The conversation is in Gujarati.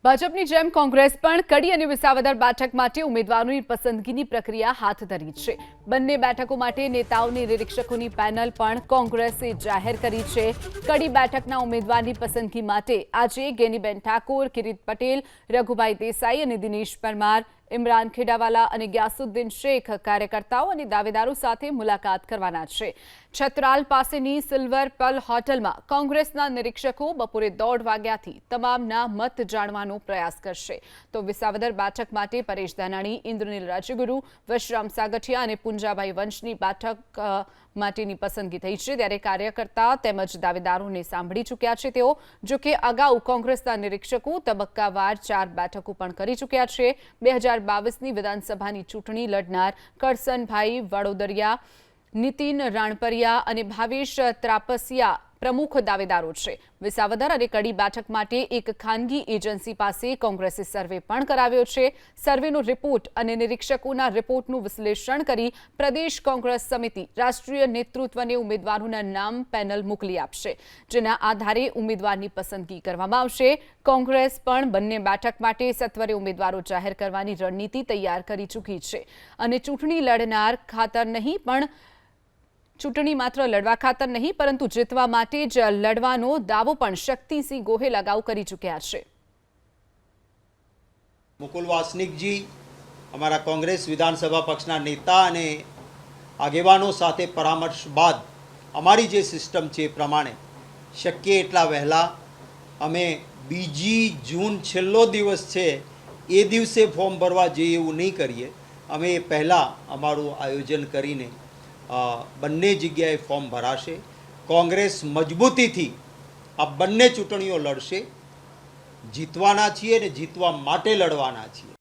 ભાજપની જેમ કોંગ્રેસ પણ કડી અને વિસાવદર બેઠક માટે ઉમેદવારોની પસંદગીની પ્રક્રિયા હાથ ધરી છે। બંને બેઠકો માટે નેતાઓની નિરીક્ષકોની પેનલ પણ કોંગ્રેસે જાહેર કરી છે। કડી બેઠકના ઉમેદવારની પસંદગી માટે આજે ગેનીબેન ઠાકોર, કિરીટ પટેલ, રઘુભાઈ દેસાઈ અને દિનેશ પરમાર, ઇમરાન ખેડાવાલા અને ગ્યાસુદ્દીન શેખ કાર્યકર્તાઓ અને દાવેદારો સાથે મુલાકાત કરવાના છે। છત્રાલ પાસેની સિલ્વર પર્લ હોટલમાં કોંગ્રેસના નિરીક્ષકો બપોરે 1:30 વાગ્યાથી તમામના મત જાણવાનો પ્રયાસ કરશે। તો વિસાવદર બેઠક માટે પરેશ ધાનાણી, ઇન્દ્રનીલ રાજ્યગુરુ, વિશ્રામ સાગઠિયા અને પુંજાભાઈ વંશની બેઠક માટેની પસંદગી થઈ છે। ત્યારે કાર્યકર્તા તેમજ દાવેદારોને સાંભળી ચૂક્યા છે તેઓ। જો કે અગાઉ કોંગ્રેસના નિરીક્ષકો તબક્કાવાર 4 બેઠકો પણ કરી ચૂક્યા છે। 2022ની વિધાનસભાની ચૂંટણી લડનાર કરસનભાઈ વડોદરિયા, નીતિન રાણપરિયા અને ભાવેશ ત્રાપસિયા પ્રમુખ દાવેદારો છે। વિસાવદર અને કડી બેઠક માટે એક ખાનગી એજન્સી પાસે કોંગ્રેસે સર્વે પણ કરાવ્યો છે। સર્વેનો રિપોર્ટ અને નિરીક્ષકોના રિપોર્ટનું વિશ્લેષણ કરી પ્રદેશ કોંગ્રેસ સમિતિ રાષ્ટ્રીય નેતૃત્વને ઉમેદવારોના નામ પેનલ મોકલી આપશે, જેના આધારે ઉમેદવારની પસંદગી કરવામાં આવશે। કોંગ્રેસ પણ બંને બેઠક માટે સત્વરે ઉમેદવારો જાહેર કરવાની રણનીતિ તૈયાર કરી ચૂકી છે અને ચૂંટણી લડનાર ખાતર નહીં પણ ચૂંટણી માત્ર લડવા ખાતર નહીં પરંતુ જીતવા માટે જ લડવાનો દાવો પણ શક્તિસિંહ ગોહિલ અગાઉ કરી ચૂક્યા છે। મુકુલ વાસનિકજી અમારા કોંગ્રેસ વિધાનસભા પક્ષના નેતા અને આગેવાનો સાથે પરામર્શ બાદ અમારી જે સિસ્ટમ છે એ પ્રમાણે શક્ય એટલા વહેલા અમે 2 જૂન છેલ્લો દિવસ છે એ દિવસે ફોર્મ ભરવા જઈએ એવું નહીં કરીએ। અમે પહેલાં અમારું આયોજન કરીને બંને જગ્યાએ ફોર્મ ભરાશે। કોંગ્રેસ મજબૂતીથી આ બંને ચૂંટણીઓ લડશે, જીતવાના છીએ અને જીતવા માટે લડવાના છીએ।